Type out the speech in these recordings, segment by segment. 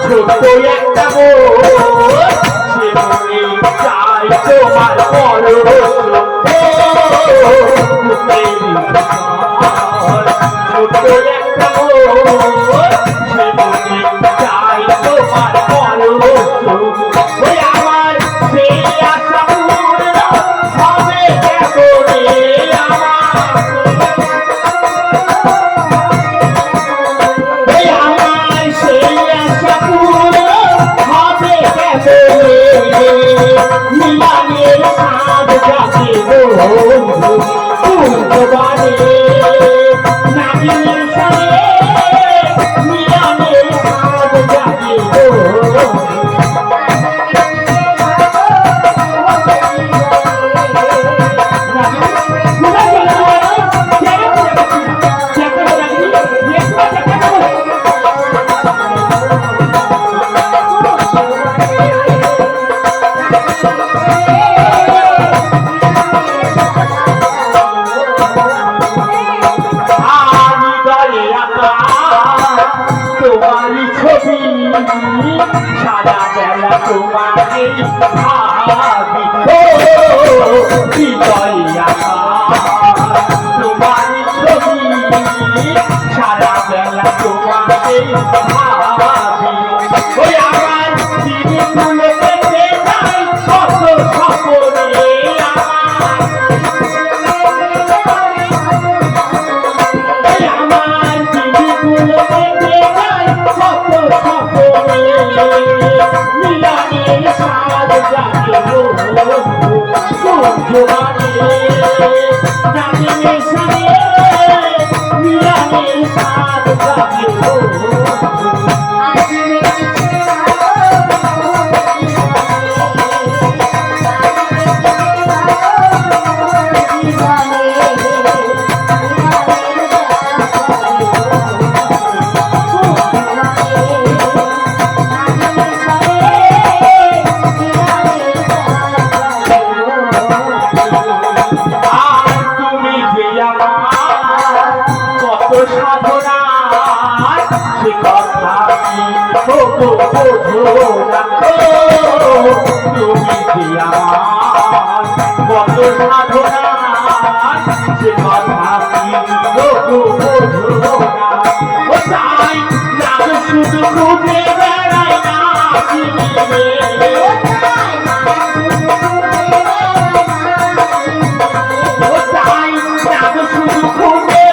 ছোট একটা সে মনে চাই তোমার পরশ ছোট একটা সে মনে চাই তোমার পরশ ওই আমার সেই আশা পূর্ণ হবে কেবলে আমার সেই আশা পূর্ণ হবে কেবলে মিলনের স্বাদ যাকে বন্ধু পূর্ণবাণী নাগিনীর সঙ্গে মিলনের স্বাদ যাকে বন্ধু তোমারই ছবি সারা বেলা তোমাকে ভাবি হৃদয় তোমারই ছবি সারা বেলা তোমাকে ভাবি ওই আমার দিদিগুলো পেতে যাই কত সপনে আমার দিদিগুলো পেতে যাই কত সপনে মিলনের স্বাদ জাগে জোয়ারে নাগিনীর সঙ্গে মিলনের স্বাদ জাগে সাধনা সে কথা বোঝো না তুমি যে আমার কত সাধনা সে কথা বোঝো না ও তাই নাম শুধু খুঁজে বেড়াই না ও তাই নাম শুধু খুঁজে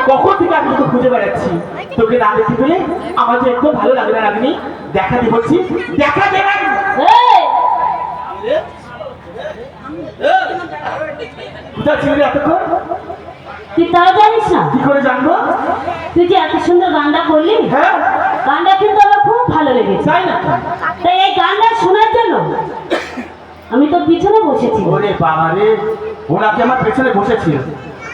কখন থেকে আমি তোকে খুঁজে বেড়াচ্ছি তোকে না দেখতে পেলে আমার যে একদম ভালো লাগে না রাগিনী দেখা দিয়ে বলছি দেখা দে কোথায় ছিল এতক্ষণ তুই তাও জানিস না কি করে জানবো তুই যে এত সুন্দর গানটা করলি হ্যাঁ গানটা কিন্তু আমার খুব ভালো লেগেছে তাই না তাই এই গানটা শোনার জন্য আমি তো পিছনে বসেছি ওরে বাবা রে ওনাকে আমার পেছনে বসেছিল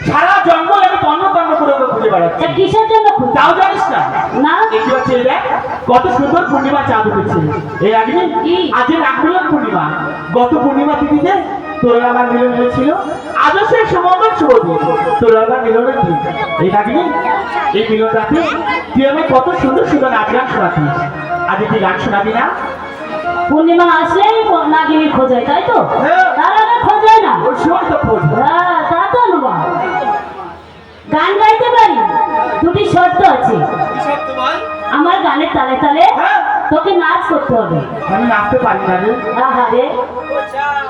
সারা জঙ্গল আমি তন্ন তন্ন করে ওকে খুঁজে বেড়াচ্ছি কিসের জন্য তাও জানিস না না দেখতে পাচ্ছি দেখ কত সুন্দর পূর্ণিমা চাঁদ উঠেছে এই আগে আজ নাগমিলন পূর্ণিমা গত পূর্ণিমা তিথিতে তোর আমার মিলন হয়েছিল আজও সেই সময় শুভ দিন তোর আমার মিলনের দিন এই আগে এই মিলন রাতে তুই আমি কত সুন্দর সুন্দর নাচ গান শোনাতিস আজ তুই গান শোনাবি না পূর্ণিমা আসলেই নাগিনী খোঁজে তাই তো তার আগে খোঁজে না ওই সময় তো খোঁজ হ্যাঁ তা তো অনুভব গান গাইতে পারি দুটি শর্ত আছে আমার গানের তালে তালে তোকে নাচ করতে হবে আমি নাচতে পারি না রে রে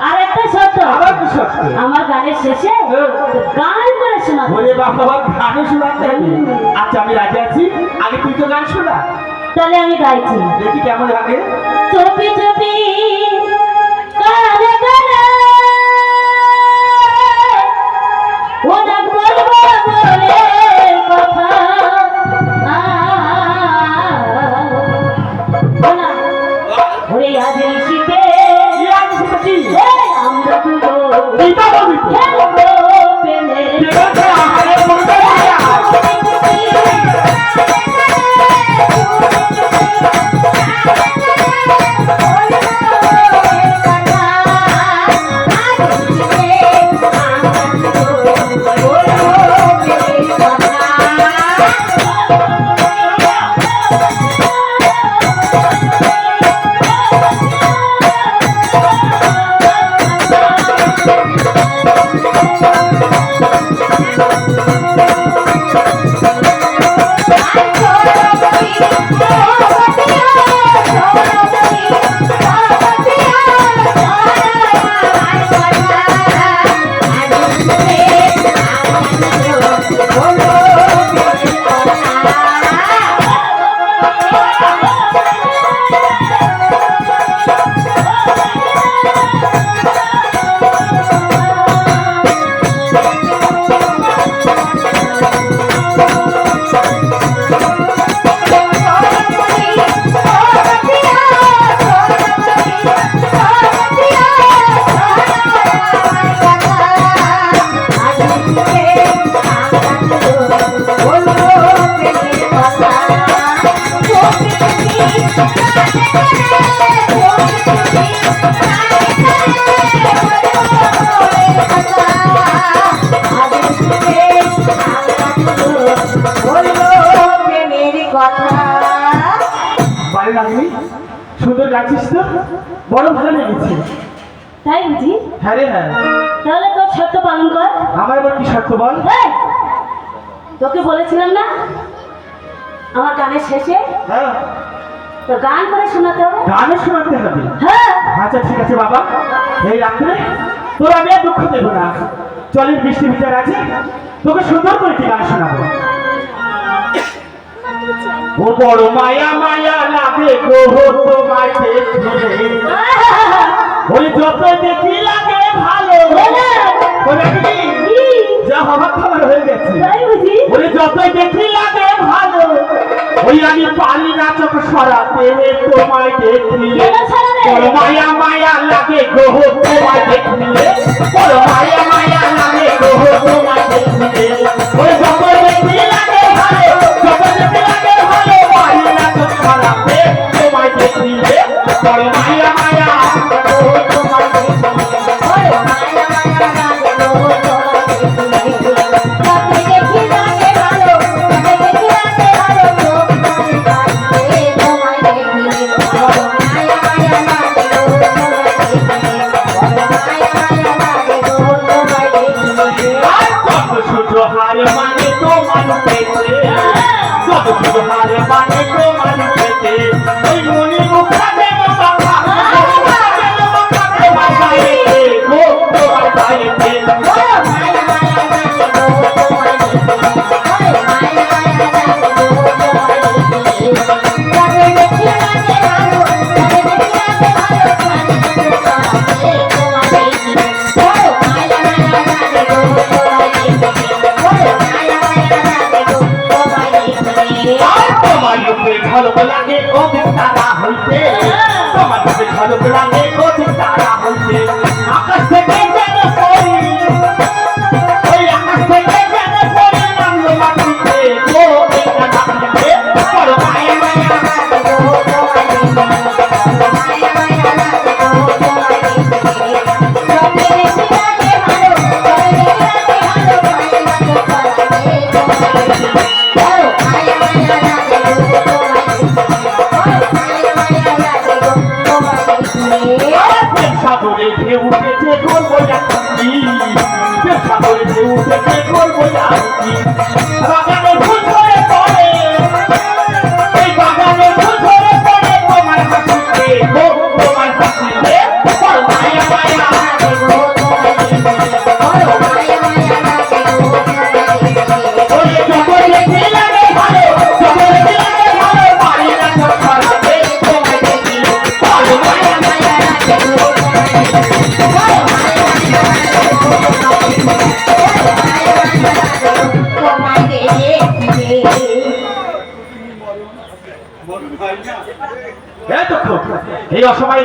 আর একটা শর্ত আবার কি শর্ত? আমার গানের শেষে গান করে শোনাবো। ওরে বাবা, গানও শোনাতে হবে? আচ্ছা আমি রাজি আছি, আগে তুই তো গান শোনা। তাহলে আমি গাইছি। দেখি কেমন লাগে। চুপি চুপি কানে কানে ও ডাক বলবো বলে কথা বলা ওরে আজ শীতে কি আর সেটা কি? আমরা দুটো এইটা বলবি তো? খেলবো প্রেমের ঠিক আছে, আরে বলতে ভালো লাগলি? সুন্দর গাচ্ছিস তো, বড় ভালো লেগেছে। তাই বুঝি? হ্যাঁ রে হ্যাঁ। তাহলে তোর শর্ত পালন কর। আমার এবার কি শর্ত বল? এই, তোকে বলেছিলাম না আমার গানের শেষে হ্যাঁ, তো গান করে শোনাতে হবে। গানও শোনাতে হবে। হ্যাঁ আচ্ছা ঠিক আছে বাবা, এই রাত্রে তোর আমি আর দুঃখ দেবো না। চলের বৃষ্টি বিচার আছে, তোকে সুন্দর করে কি গান শোনাবো। ও বড় মায়া মায়া লাগে গো তোমায় দেখলে, ওই যত দেখি লাগে ভালো। ওরে কি? যা হবার খাবার হয়ে গেছে। তাই বুঝি? ওরে যতই দেখি লাগে ভালো, ওই আমি পারি না চোখ সরাতে তোমায় দেখলে। কেন ছাড়াবে? বড় মায়া মায়া লাগে গো তোমায় দেখলে, বড় মায়া মায়া লাগে গো তোমায় দেখলে। ওই যতই দেখি লাগে ভালো, যতই দেখি লাগে ভালো, পারি না চোখ সরাতে তোমায় দেখলে। বড় মায়া মায়া লাগে গো তোমায় দেখলে। আর কত শুধু হারে মানে তোমার পেতে, কত শুধু হারে মানে তোমার পেতে। ওই মনি মুখাতে বাবা, তোমার গায়েতে গো, তোমার গায়েতে। আর তোমার রূপে ঝলক লাগে অধিক তারা হইতে, তোমার রূপে ঝলক লাগে অধিক তারা হইতে। আকাশ থেকে যেন পড়ি, ওই আকাশ থেকে যেন পড়ি নামলো মাটিতে গো, এটা মাটিতে। বড় মায়া মায়া লাগে গো তোমায় সাগরে ঢেউ উঠেছে গোল বইয়া কি, সাগরে ঢেউ উঠেছে গোল বইয়া কি। বাগানে ফুল ধরে পড়ে, এই বাগানে ফুল ধরে পড়ে তোমার হাসিতে গো,